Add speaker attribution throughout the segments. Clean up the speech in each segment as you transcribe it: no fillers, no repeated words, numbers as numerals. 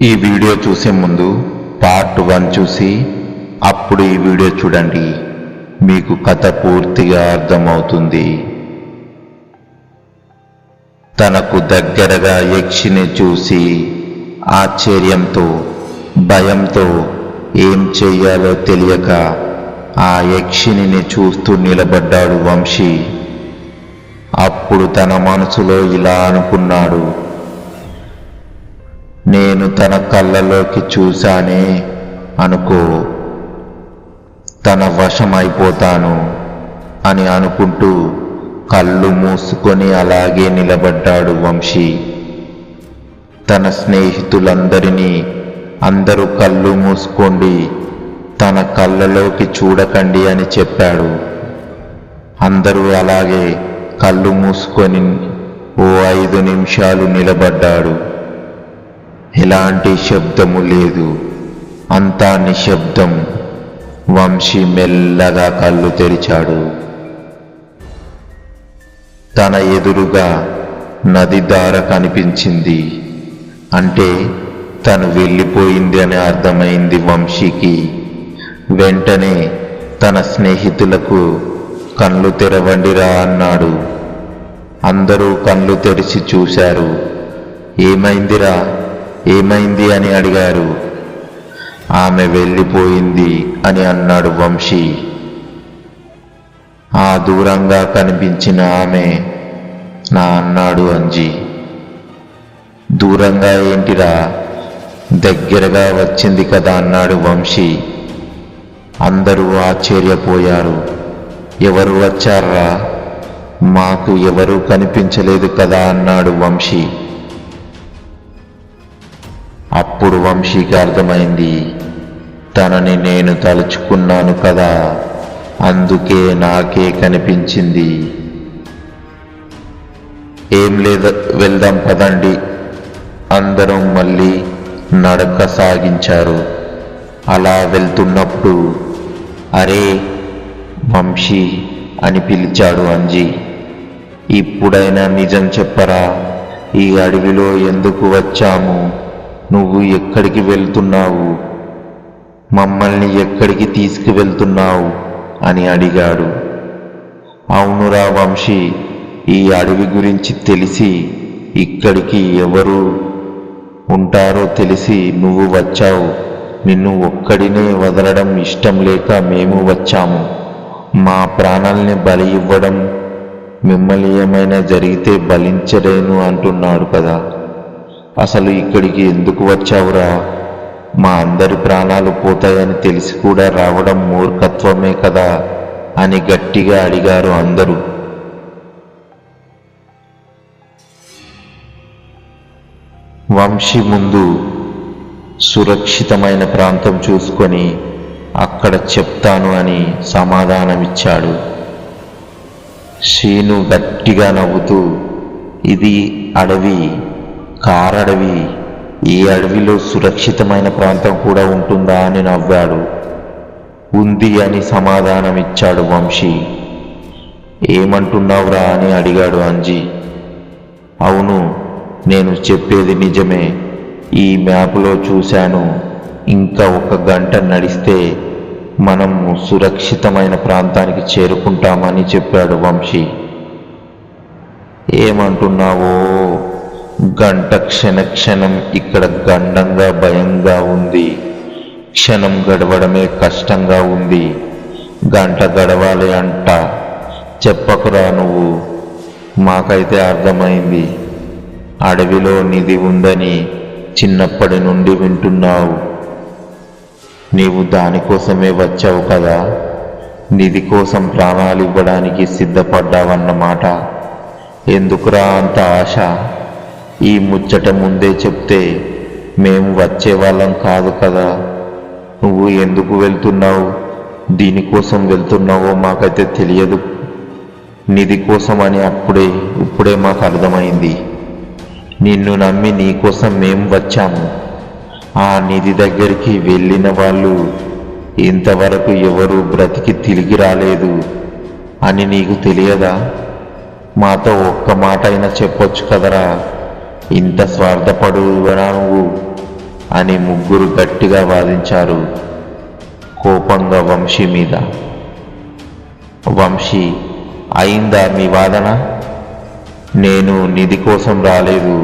Speaker 1: ఈ వీడియో చూసే ముందు పార్ట్ 1 చూసి అప్పుడు ఈ వీడియో చూడండి. మీకు కథ పూర్తిగా అర్థమవుతుంది. తనకు దగ్గరగా యక్షిని చూసి ఆశ్చర్యంతో భయంతో ఏం చెయ్యాలో తెలియక ఆ యక్షిని చూస్తూ నిలబడ్డాడు వంశీ. అప్పుడు తన మనసులో ఇలా అనుకున్నాడు, నేను తన కళ్ళలోకి చూశానే అనుకో, తన వశమైపోతాను అని అనుకుంటూ కళ్ళు మూసుకొని అలాగే నిలబడ్డాడు వంశీ. తన స్నేహితులందరినీ అందరూ కళ్ళు మూసుకోండి, తన కళ్ళలోకి చూడకండి అని చెప్పాడు. అందరూ అలాగే కళ్ళు మూసుకొని ఓ 5 నిమిషాలు నిలబడ్డాడు. ఎలాంటి శబ్దము లేదు, అంతా నిశ్శబ్దం. వంశీ మెల్లగా కళ్ళు తెరిచాడు. తన ఎదురుగా నది దార కనిపించింది. అంటే తను వెళ్ళిపోయింది అని అర్థమైంది వంశీకి. వెంటనే తన స్నేహితులకు కళ్ళు తెరవండిరా అన్నాడు. అందరూ కళ్ళు తెరిచి చూశారు. ఏమైందిరా, ఏమైంది అని అడిగారు. ఆమె వెళ్ళిపోయింది అని అన్నాడు వంశీ. ఆ దూరంగా కనిపించిన ఆమె నా అన్నాడు అంజీ. దూరంగా ఏంటిరా, దగ్గరగా వచ్చింది కదా అన్నాడు వంశీ. అందరూ ఆశ్చర్యపోయారు. ఎవరు వచ్చారా, మాకు ఎవరూ కనిపించలేదు కదా అన్నాడు వంశీ. అప్పుడు వంశీకి అర్థమైంది, తనని నేను తలుచుకున్నాను కదా, అందుకే నాకే కనిపించింది. ఏం లేదు, వెళ్దాం పదండి. అందరం మళ్ళీ నడక సాగించారు. అలా వెళ్తున్నప్పుడు అరే వంశీ అని పిలిచాడు అంజీ. ఇప్పుడైనా నిజం చెప్పరా, ఈ అడవిలో ఎందుకు వచ్చాము, నువ్వు ఎక్కడికి వెళ్తున్నావు, మమ్మల్ని ఎక్కడికి తీసుకువెళ్తున్నావు అని అడిగాడు. అవునురా వంశీ, ఈ అడవి గురించి తెలిసి, ఇక్కడికి ఎవరు ఉంటారో తెలిసి నువ్వు వచ్చావు. నిన్ను ఒక్కడినే వదలడం ఇష్టం లేక మేము వచ్చాము. మా ప్రాణాల్ని బలి ఇవ్వడం, మిమ్మల్ని ఏమైనా జరిగితే బలించలేను అంటున్నాడు కదా, అసలు ఇక్కడికి ఎందుకు వచ్చావురా, మా అందరి ప్రాణాలు పోతాయని తెలిసి కూడా రావడం మూర్ఖత్వమే కదా అని గట్టిగా అడిగారు అందరూ. వంశీ ముందు సురక్షితమైన ప్రాంతం చూసుకొని అక్కడ చెప్తాను అని సమాధానమిచ్చాడు. శీను గట్టిగా నవ్వుతూ, ఇది అడవి, కారడవి, ఈ అడవిలో సురక్షితమైన ప్రాంతం కూడా ఉంటుందా అని నవ్వాడు. ఉంది అని సమాధానమిచ్చాడు వంశీ. ఏమంటున్నావురా అని అడిగాడు అంజీ. అవును, నేను చెప్పేది నిజమే, ఈ మ్యాప్లో చూశాను, ఇంకా 1 గంట నడిస్తే మనము సురక్షితమైన ప్రాంతానికి చేరుకుంటామని చెప్పాడు వంశీ. ఏమంటున్నావో, గంట క్షణం ఇక్కడ గండంగా భయంగా ఉంది, క్షణం గడవడమే కష్టంగా ఉంది, గంట గడవాలి అంట. చెప్పకురా నువ్వు, మాకైతే అర్థమైంది. అడవిలో నిధి ఉందని చిన్నప్పటి నుండి వింటున్నావు. నీవు దానికోసమే వచ్చావు కదా, నిధి కోసం ప్రాణాలు ఇవ్వడానికి సిద్ధపడ్డావన్నమాట. ఎందుకురా అంత ఆశ? ఈ ముచ్చట ముందే చెప్తే మేము వచ్చేవాళ్ళం కాదు కదా. నువ్వు ఎందుకు వెళ్తున్నావు, దీనికోసం వెళ్తున్నావో మాకైతే తెలియదు. నిధి కోసం అని ఇప్పుడే మాకు అర్థమైంది. నిన్ను నమ్మి నీకోసం మేము వచ్చాము. ఆ నిధి దగ్గరికి వెళ్ళిన వాళ్ళు ఇంతవరకు ఎవరూ బ్రతికి తిరిగి రాలేదు అని నీకు తెలియదా? మాతో ఒక్క మాట అయినా చెప్పొచ్చు కదరా, ఇంత స్వార్థపడువనా నువ్వు అని ముగ్గురు గట్టిగా వాదించారు కోపంగా వంశీ మీద. వంశీ, అయిందా మీ వాదన? నేను నిధి కోసం రాలేదు,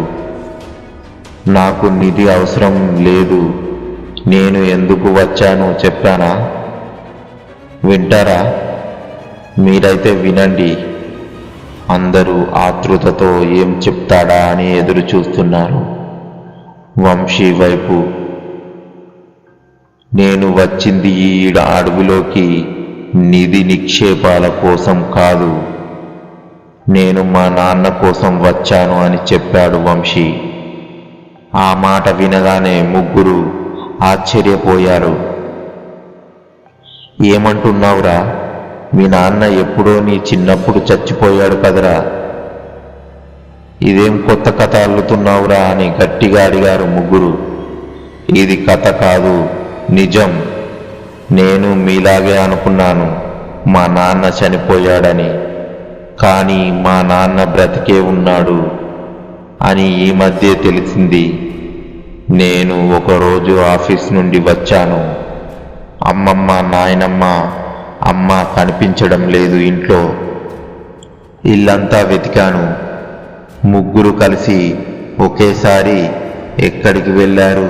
Speaker 1: నాకు నిధి అవసరం లేదు, నేను ఎందుకు వచ్చానో చెప్పానా? వింటారా? మీరైతే వినండి. అందరూ ఆతృతతో ఏం చెప్తాడా అని ఎదురు చూస్తున్నారు వంశీ వైపు. నేను వచ్చింది ఈ అడవిలోకి నిధి నిక్షేపాల కోసం కాదు, నేను మా నాన్న కోసం వచ్చాను అని చెప్పాడు వంశీ. ఆ మాట వినగానే ముగ్గురు ఆశ్చర్యపోయారు. ఏమంటున్నావురా? మీ నాన్న ఎప్పుడో నీ చిన్నప్పుడు చచ్చిపోయాడు కదరా, ఇదేం కొత్త కథ అల్లుతున్నావురా అని గట్టిగా అడిగారు ముగ్గురు. ఇది కథ కాదు, నిజం. నేను మీలాగే అనుకున్నాను మా నాన్న చనిపోయాడని, కానీ మా నాన్న బ్రతికే ఉన్నాడు అని ఈ మధ్య తెలిసింది. నేను ఒకరోజు ఆఫీస్ నుండి వచ్చాను, అమ్మమ్మ నాయనమ్మ అమ్మ కనిపించడం లేదు ఇంట్లో. ఇల్లంతా వెతికాను. ముగ్గురు కలిసి ఒకేసారి ఎక్కడికి వెళ్ళారు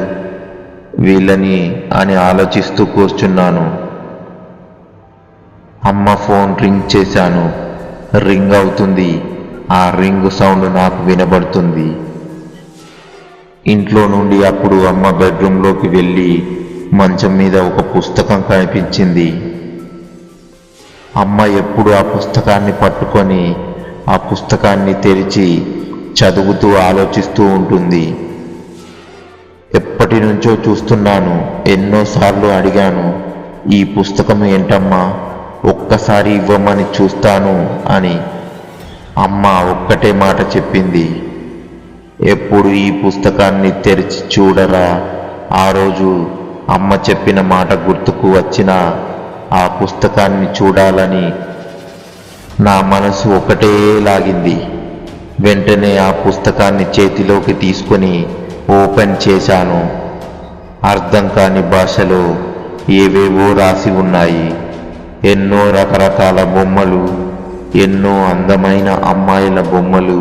Speaker 1: వీళ్ళని అని ఆలోచిస్తూ కూర్చున్నాను. అమ్మ ఫోన్ రింగ్ చేశాను, రింగ్ అవుతుంది. ఆ రింగ్ సౌండ్ నాకు వినబడుతుంది. ఇంట్లో నుండి అప్పుడు అమ్మ బెడ్రూమ్లోకి వెళ్ళి మంచం మీద ఒక పుస్తకం కనిపించింది. అమ్మ ఎప్పుడు ఆ పుస్తకాన్ని పట్టుకొని ఆ పుస్తకాన్ని తెరిచి చదువుతూ ఆలోచిస్తూ ఉంటుంది. ఎప్పటి నుంచో చూస్తున్నాను, ఎన్నోసార్లు అడిగాను, ఈ పుస్తకం ఏంటమ్మా, ఒక్కసారి ఇవ్వమని చూస్తాను అని. అమ్మ ఒక్కటే మాట చెప్పింది, ఎప్పుడు ఈ పుస్తకాన్ని తెరిచి చూడరా. ఆ రోజు అమ్మ చెప్పిన మాట గుర్తుకు వచ్చిన ఆ పుస్తకాన్ని చూడాలని నా మనసు ఒకటే లాగింది. వెంటనే ఆ పుస్తకాన్ని చేతిలోకి తీసుకొని ఓపెన్ చేశాను. అర్థం కాని భాషలో ఏవేవో రాసి ఉన్నాయి. ఎన్నో రకరకాల బొమ్మలు, ఎన్నో అందమైన అమ్మాయిల బొమ్మలు.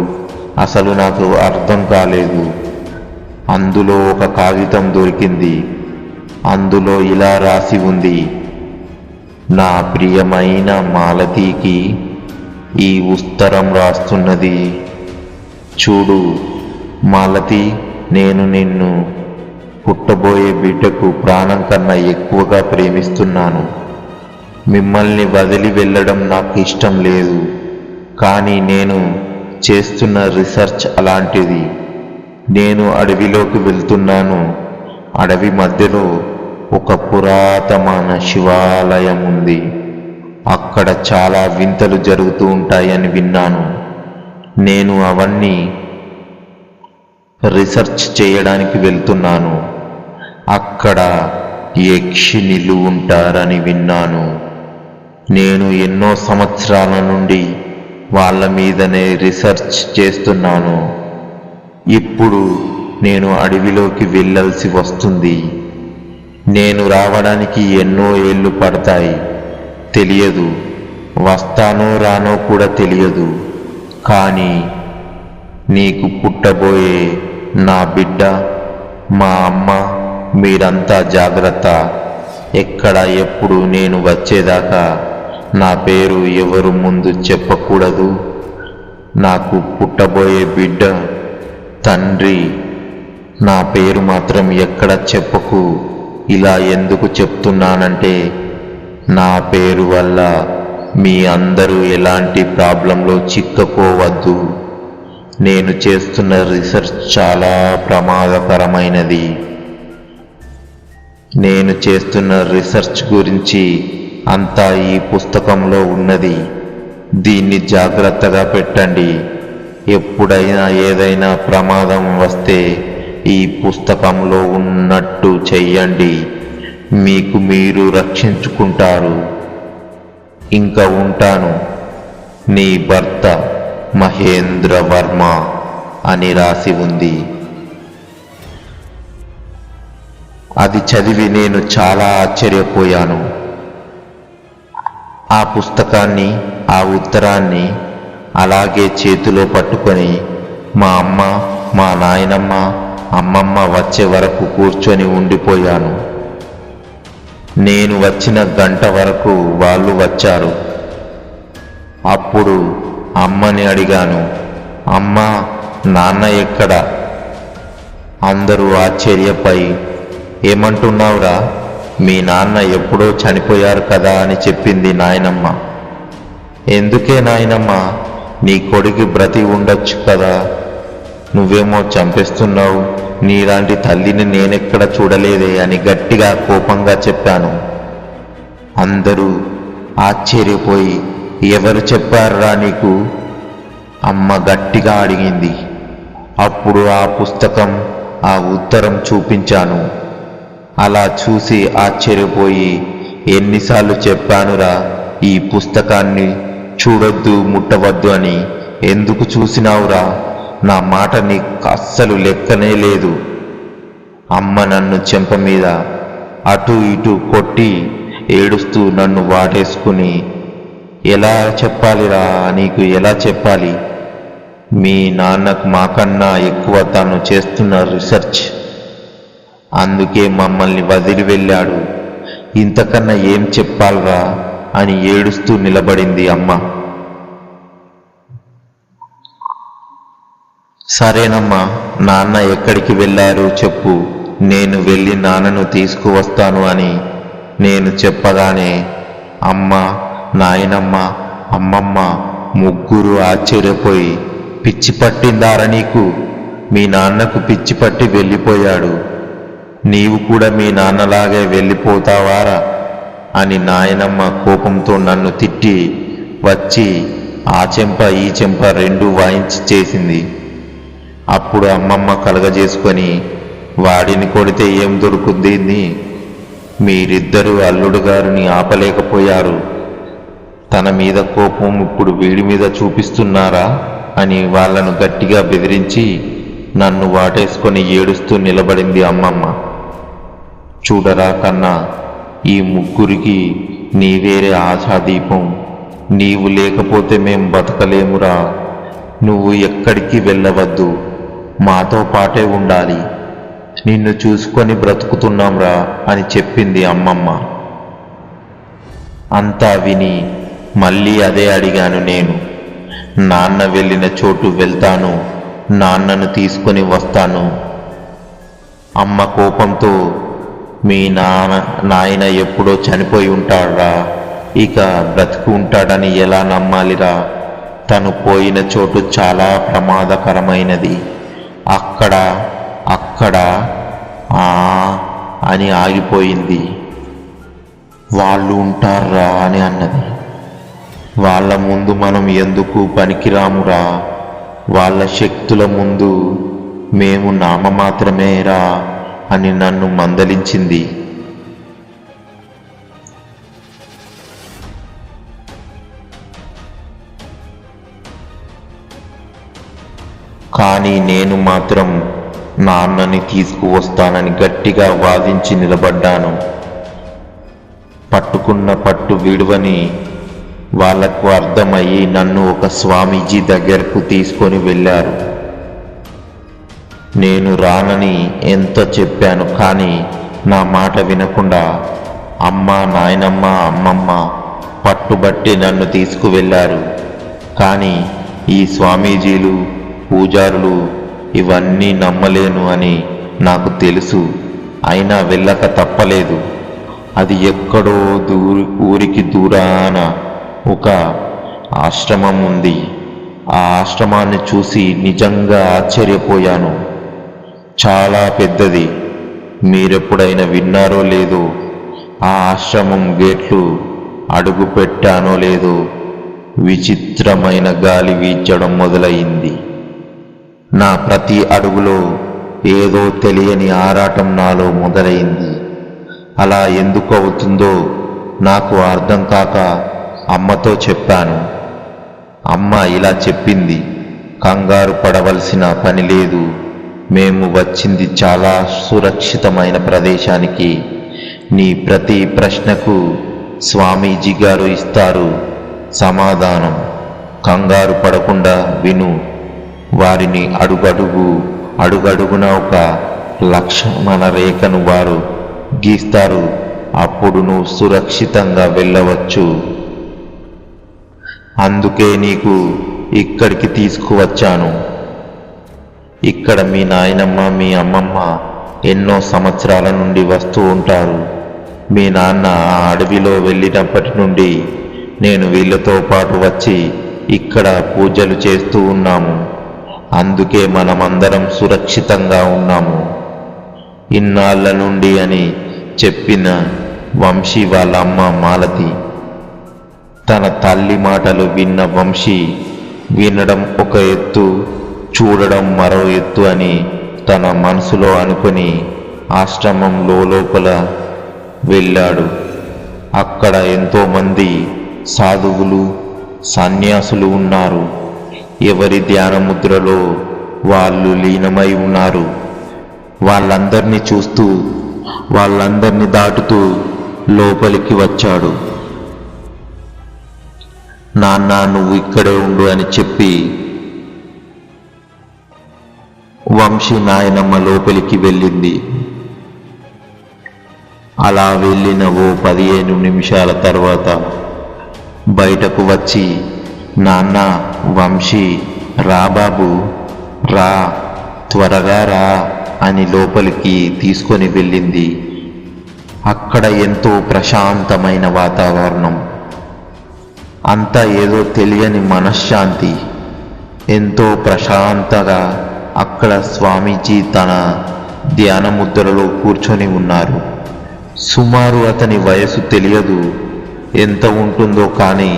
Speaker 1: అసలు నాకు అర్థం కాలేదు. అందులో ఒక కాగితం దొరికింది. అందులో ఇలా రాసి ఉంది, నా ప్రియమైన మాలతీకి ఈ ఉత్తరం రాస్తున్నది. చూడు మాలతి, నేను నిన్ను పుట్టబోయే బిడ్డకు ప్రాణం కన్నా ఎక్కువగా ప్రేమిస్తున్నాను. మిమ్మల్ని వదిలి వెళ్ళడం నాకు ఇష్టం లేదు, కానీ నేను చేస్తున్న రీసెర్చ్ అలాంటిది. నేను అడవిలోకి వెళ్తున్నాను. అడవి మధ్యలో ఒక పురాతనమైన శివాలయం ఉంది. అక్కడ చాలా వింతలు జరుగుతూ ఉంటాయని విన్నాను. నేను అవన్నీ రీసెర్చ్ చేయడానికి వెళ్తున్నాను. అక్కడ యక్షిణులు ఉంటారని విన్నాను. నేను ఎన్నో సంవత్సరాల నుండి వాళ్ళ మీదనే రీసెర్చ్ చేస్తున్నాను. ఇప్పుడు నేను అడవిలోకి వెళ్ళాల్సి వస్తుంది. నేను రావడానికి ఎన్నో ఏళ్ళు పడతాయి, తెలియదు. వస్తానో రానో కూడా తెలియదు. కానీ నీకు పుట్టబోయే నా బిడ్డ, మా అమ్మ, మీరంతా జాగ్రత్త. ఎక్కడ ఎప్పుడు నేను వచ్చేదాకా నా పేరు ఎవరు ముందు చెప్పకూడదు. నాకు పుట్టబోయే బిడ్డ తండ్రి నా పేరు మాత్రం ఎక్కడ చెప్పకు. ఇలా ఎందుకు చెప్తున్నానంటే, నా పేరు వల్ల మీ అందరూ ఎలాంటి ప్రాబ్లంలో చిక్కుకోవద్దు. నేను చేస్తున్న రీసెర్చ్ చాలా ప్రమాదకరమైనది. నేను చేస్తున్న రీసెర్చ్ గురించి అంతా ఈ పుస్తకంలో ఉన్నది. దీన్ని జాగ్రత్తగా పెట్టండి. ఎప్పుడైనా ఏదైనా ప్రమాదం వస్తే ఈ పుస్తకంలో ఉన్నట్టు చెయ్యండి. మీకు మీరు రక్షించుకుంటారు. ఇంకా ఉంటాను, నీ భర్త మహేంద్ర వర్మ అని రాసి ఉంది. అది చదివి నేను చాలా ఆశ్చర్యపోయాను. ఆ పుస్తకాన్ని, ఆ ఉత్తరాన్ని అలాగే చేతిలో పట్టుకొని మా అమ్మ, మా నాయనమ్మ, అమ్మమ్మ వచ్చే వరకు కూర్చొని ఉండిపోయాను. నేను వచ్చిన గంట వరకు వాళ్ళు వచ్చారు. అప్పుడు అమ్మని అడిగాను, అమ్మా, నాన్న ఎక్కడ? అందరూ ఆశ్చర్యపై, ఏమంటున్నావురా, మీ నాన్న ఎప్పుడో చనిపోయారు కదా అని చెప్పింది నాయనమ్మ. ఎందుకే నాయనమ్మ, నీ కొడుకు బ్రతి ఉండొచ్చు కదా, నువ్వేమో చంపేస్తున్నావు, నీలాంటి తల్లిని నేనెక్కడ చూడలేదే అని గట్టిగా కోపంగా చెప్పాను. అందరూ ఆశ్చర్యపోయి, ఎవరు చెప్పారురా నీకు? అమ్మ గట్టిగా అడిగింది. అప్పుడు ఆ పుస్తకం, ఆ ఉత్తరం చూపించాను. అలా చూసి ఆశ్చర్యపోయి, ఎన్నిసార్లు చెప్పానురా ఈ పుస్తకాన్ని చూడొద్దు, ముట్టవద్దు అని, ఎందుకు చూసినావురా? నా మాట నీకు అస్సలు లెక్కనే లేదు. అమ్మ నన్ను చెంప మీద అటు ఇటు కొట్టి ఏడుస్తూ నన్ను వాటేసుకుని, ఎలా చెప్పాలిరా, నీకు ఎలా చెప్పాలి? మీ నాన్నకు మాకన్నా ఎక్కువ తను చేస్తున్న రీసెర్చ్, అందుకే మమ్మల్ని వదిలి వెళ్ళాడు, ఇంతకన్నా ఏం చెప్పాలరా అని ఏడుస్తూ నిలబడింది అమ్మ. సరేనమ్మా, నాన్న ఎక్కడికి వెళ్ళారు చెప్పు, నేను వెళ్ళి నాన్నను తీసుకువస్తాను అని నేను చెప్పగానే అమ్మ, నాయనమ్మ, అమ్మమ్మ ముగ్గురు ఆశ్చర్యపోయి, పిచ్చి పట్టిందారా నీకు? మీ నాన్నకు పిచ్చి పట్టి వెళ్ళిపోయాడు, నీవు కూడా మీ నాన్నలాగే వెళ్ళిపోతావారా అని నాయనమ్మ కోపంతో నన్ను తిట్టి వచ్చి ఆ చెంప ఈ చెంప రెండూ వాయించి చేసింది. అప్పుడు అమ్మమ్మ కలగజేసుకొని, వాడిని కొడితే ఏం దొరుకుద్ది, మీరిద్దరూ అల్లుడు గారిని ఆపలేకపోయారు, తన మీద కోపం ఇప్పుడు వీడి మీద చూపిస్తున్నారా అని వాళ్ళను గట్టిగా బెదిరించి నన్ను వాటేసుకొని ఏడుస్తూ నిలబడింది అమ్మమ్మ. చూడరా కన్నా, ఈ ముగ్గురికి నీవేరే ఆశాదీపం, నీవు లేకపోతే మేం బతకలేమురా, నువ్వు ఎక్కడికి వెళ్ళవద్దు, మాతో పాటే ఉండాలి, నిన్ను చూసుకొని బ్రతుకుతున్నాంరా అని చెప్పింది అమ్మమ్మ. అంతా విని మళ్ళీ అదే అడిగాను నేను. నాన్న వెళ్ళిన చోటు వెళ్తాను, నాన్నను తీసుకొని వస్తాను. అమ్మ కోపంతో, మీ నాయన ఎప్పుడో చనిపోయి ఉంటాడురా, ఇక బ్రతికి ఉంటాడని ఎలా నమ్మాలిరా, తను పోయిన చోటు చాలా ప్రమాదకరమైనది, అక్కడ అక్కడ అని ఆగిపోయింది. వాళ్ళు ఉంటారా అని అన్నది. వాళ్ళ ముందు మనం ఎందుకు పనికిరామురా, వాళ్ళ శక్తుల ముందు మేము నామమాత్రమేరా అని నన్ను మందలించింది. కానీ నేను మాత్రం నాన్నని తీసుకువస్తానని గట్టిగా వాదించి నిలబడ్డాను. పట్టుకున్న పట్టు విడువని వాళ్లకు అర్థమయ్యి నన్ను ఒక స్వామీజీ దగ్గరకు తీసుకొని వెళ్ళారు. నేను రానని ఎంత చెప్పాను, కానీ నా మాట వినకుండా అమ్మ, నాయనమ్మ, అమ్మమ్మ పట్టుబట్టి నన్ను తీసుకువెళ్ళారు. కానీ ఈ స్వామీజీలు, పూజారులు ఇవన్నీ నమ్మలేను అని నాకు తెలుసు, అయినా వెళ్ళక తప్పలేదు. అది ఎక్కడో ఊరికి దూరాన ఒక ఆశ్రమం ఉంది. ఆ ఆశ్రమాన్ని చూసి నిజంగా ఆశ్చర్యపోయాను. చాలా పెద్దది. మీరెప్పుడైనా విన్నారో లేదో, ఆ ఆశ్రమం గేట్లు అడుగు పెట్టానో లేదో విచిత్రమైన గాలి వీచడం మొదలయింది. నా ప్రతి అడుగులో ఏదో తెలియని ఆరాటం నాలో మొదలైంది. అలా ఎందుకు అవుతుందో నాకు అర్థం కాక అమ్మతో చెప్పాను. అమ్మ ఇలా చెప్పింది, కంగారు పడవలసిన పని లేదు, మేము వచ్చింది చాలా సురక్షితమైన ప్రదేశానికి. నీ ప్రతి ప్రశ్నకు స్వామీజీ గారు ఇస్తారు సమాధానం. కంగారు పడకుండా విను. వారిని అడుగడుగున ఒక లక్ష్మణ రేఖను వారు గీస్తారు. అప్పుడు నువ్వు సురక్షితంగా వెళ్ళవచ్చు. అందుకే నీకు ఇక్కడికి తీసుకువచ్చాను. ఇక్కడ మీ నాయనమ్మ మీ అమ్మమ్మ ఎన్నో సంవత్సరాల నుండి వస్తూ ఉంటారు. మీ నాన్న ఆ అడవిలో వెళ్ళినప్పటి నుండి నేను వీళ్ళతో పాటు వచ్చి ఇక్కడ పూజలు చేస్తూ ఉన్నాము. అందుకే మనమందరం సురక్షితంగా ఉన్నాము ఇన్నాళ్ళ నుండి అని చెప్పిన వంశీ వాళ్ళ అమ్మ మాలతి. తన తల్లి మాటలు విన్న వంశీ వినడం ఒక ఎత్తు, చూడడం మరో ఎత్తు అని తన మనసులో అనుకుని ఆశ్రమం లోపల వెళ్ళాడు. అక్కడ ఎంతోమంది సాధువులు సన్యాసులు ఉన్నారు. ఎవరి ధ్యానముద్రలో వాళ్ళు లీనమై ఉన్నారు. వాళ్ళందరినీ చూస్తూ వాళ్ళందరినీ దాటుతూ లోపలికి వచ్చాడు. నాన్న నువ్వు ఇక్కడే ఉండు అని చెప్పి వంశీ నాయనమ్మ లోపలికి వెళ్ళింది. అలా వెళ్ళిన ఓ 15 నిమిషాల తర్వాత బయటకు వచ్చి, నాన్న వంశీ రా బాబు రా, త్వరగా రా అని లోపలికి తీసుకొని వెళ్ళింది. అక్కడ ఎంతో ప్రశాంతమైన వాతావరణం, అంతా ఏదో తెలియని మనశ్శాంతి. ఎంతో ప్రశాంతంగా అక్కడ స్వామీజీ తన ధ్యానముద్రలో కూర్చొని ఉన్నారు. సుమారు అతని వయసు తెలియదు ఎంత ఉంటుందో, కానీ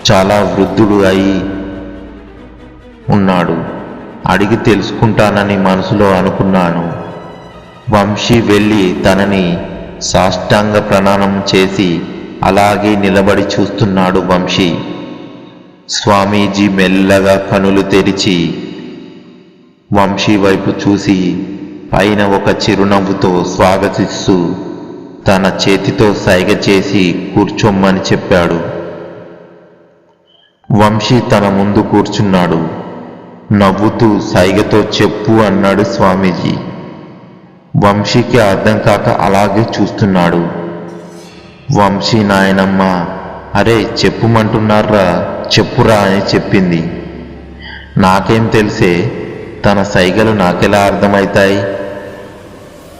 Speaker 1: చాలా వృద్ధుడు అయి ఉన్నాడు. అడిగి తెలుసుకుంటానని మనసులో అనుకున్నాను. వంశీ వెళ్ళి తనని సాష్టాంగ ప్రణామం చేసి అలాగే నిలబడి చూస్తున్నాడు వంశీ. స్వామీజీ మెల్లగా కనులు తెరిచి వంశీ వైపు చూసి పైన ఒక చిరునవ్వుతో స్వాగతిస్తూ తన చేతితో సైగ చేసి కూర్చోమ్మని చెప్పాడు. వంశీ తన ముందు కూర్చున్నాడు. నవ్వుతూ సైగతో చెప్పు అన్నాడు స్వామీజీ. వంశీకి అర్థం కాక అలాగే చూస్తున్నాడు. వంశీ నాయనమ్మ అరే చెప్పుమంటున్నారా, చెప్పురా అని చెప్పింది. నాకేం తెలిసే, తన సైగలు నాకెలా అర్థమవుతాయి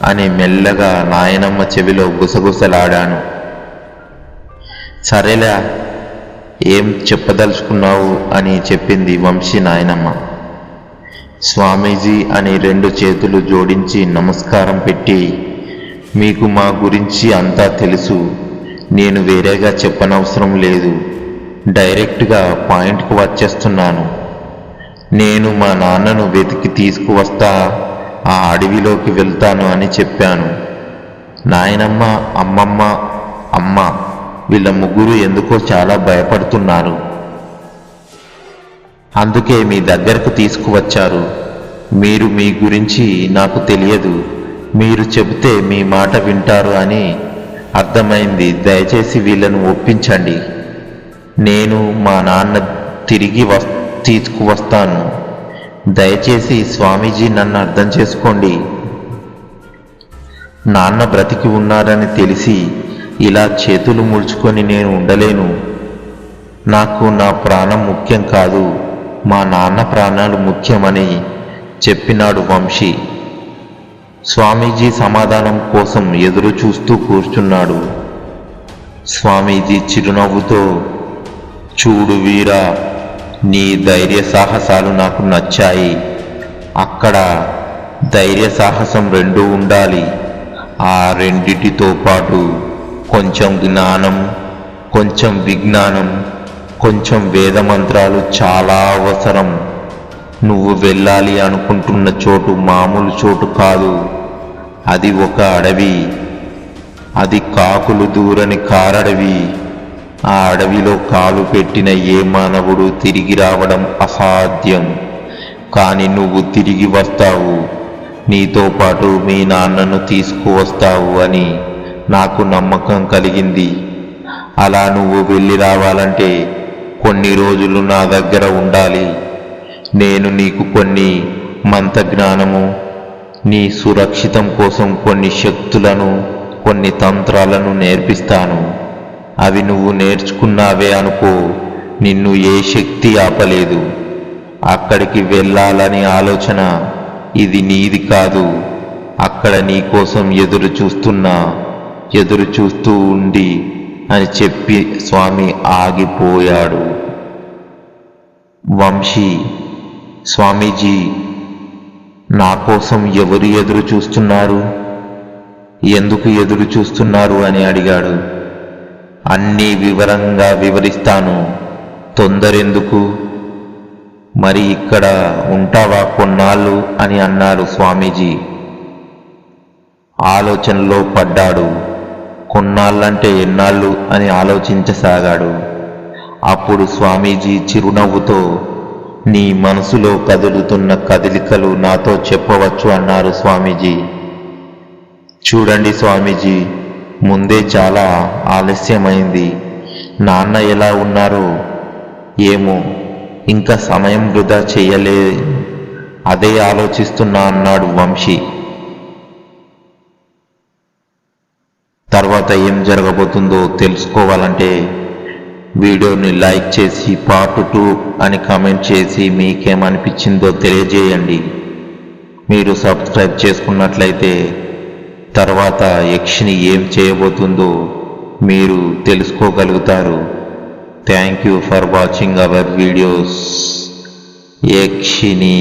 Speaker 1: అని మెల్లగా నాయనమ్మ చెవిలో గుసగుసలాడాను. సరేలా, ఏం చెప్పదలుచుకున్నావు అని చెప్పింది వంశీ నాయనమ్మ. స్వామీజీ అని 2 చేతులు జోడించి నమస్కారం పెట్టి, మీకు మా గురించి అంతా తెలుసు, నేను వేరేగా చెప్పనవసరం లేదు, డైరెక్ట్గా పాయింట్కు వచ్చేస్తున్నాను. నేను మా నాన్నను వెతికి తీసుకువస్తా, ఆ అడవిలోకి వెళ్తాను అని చెప్పాను. నాయనమ్మ అమ్మమ్మ అమ్మ వీళ్ళ ముగ్గురు ఎందుకో చాలా భయపడుతున్నారు. అందుకే మీ దగ్గరకు తీసుకువచ్చారు. మీరు మీ గురించి నాకు తెలియదు, మీరు చెబితే మీ మాట వింటారు అని అర్థమైంది. దయచేసి వీళ్ళను ఒప్పించండి. నేను మా నాన్న తిరిగి తీసుకువస్తాను. దయచేసి స్వామీజీ నన్ను అర్థం చేసుకోండి. నాన్న బ్రతికి ఉన్నారని తెలిసి ఇలా చేతులు ముడుచుకొని నేను ఉండలేను. నాకు నా ప్రాణం ముఖ్యం కాదు, మా నాన్న ప్రాణాలు ముఖ్యమని చెప్పినాడు వంశీ. స్వామీజీ సమాధానం కోసం ఎదురు చూస్తూ కూర్చున్నాడు. స్వామీజీ చిరునవ్వుతో, చూడు వీరా, నీ ధైర్య సాహసాలు నాకు నచ్చాయి. అక్కడ ధైర్య సాహసం 2 ఉండాలి. ఆ రెండిటితో పాటు కొంచెం జ్ఞానం, కొంచెం విజ్ఞానం, కొంచెం వేదమంత్రాలు చాలా అవసరం. నువ్వు వెళ్ళాలి అనుకుంటున్న చోటు మామూలు చోటు కాదు. అది ఒక అడవి. అది కాకులు దూరని కారడవి. ఆ అడవిలో కాలు పెట్టిన ఏ మానవుడు తిరిగి రావడం అసాధ్యం. కానీ నువ్వు తిరిగి వస్తావు. నీతో పాటు మీ నాన్నను తీసుకువస్తావు అని నాకు నమ్మకం కలిగింది. అలా నువ్వు వెళ్ళి రావాలంటే కొన్ని రోజులు నా దగ్గర ఉండాలి. నేను నీకు కొన్ని మంత్రజ్ఞానము, నీ సురక్షితం కోసం కొన్ని శక్తులను, కొన్ని తంత్రాలను నేర్పిస్తాను. అవి నువ్వు నేర్చుకున్నావే అనుకో, నిన్ను ఏ శక్తి ఆపలేదు. అక్కడికి వెళ్ళాలని ఆలోచన ఇది నీది కాదు. అక్కడ నీ కోసం ఎదురు చూస్తూ ఉండి అని చెప్పి స్వామి ఆగిపోయాడు. వంశీ, స్వామీజీ, నా కోసం ఎవరు ఎదురు చూస్తున్నారు, ఎందుకు ఎదురు చూస్తున్నారు అని అడిగాడు. అన్నీ వివరంగా వివరిస్తాను, తొందరెందుకు, మరి ఇక్కడ ఉంటావా కొన్నాళ్ళు అని అన్నారు స్వామీజీ. ఆలోచనలో పడ్డాడు. కొన్నాళ్ళంటే ఎన్నాళ్ళు అని ఆలోచించసాగాడు. అప్పుడు స్వామీజీ చిరునవ్వుతో, నీ మనసులో కదులుతున్న కదలికలు నాతో చెప్పవచ్చు అన్నారు స్వామీజీ. చూడండి స్వామీజీ, ముందే చాలా ఆలస్యమైంది. నాన్న ఎలా ఉన్నారో ఏమో, ఇంకా సమయం వృధా చెయ్యలే, అదే ఆలోచిస్తున్నా అన్నాడు వంశీ. తర్వాత ఏం జరగబోతుందో తెలుసుకోవాలంటే వీడియోని లైక్ చేసి పార్ట్ 2 అని కామెంట్ చేసి మీకేమనిపించిందో తెలియజేయండి. మీరు సబ్స్క్రైబ్ చేసుకున్నట్లయితే తర్వాత యక్షిని ఏం చేయబోతుందో మీరు తెలుసుకోగలుగుతారు. Thank you for watching our videos. Yakshini.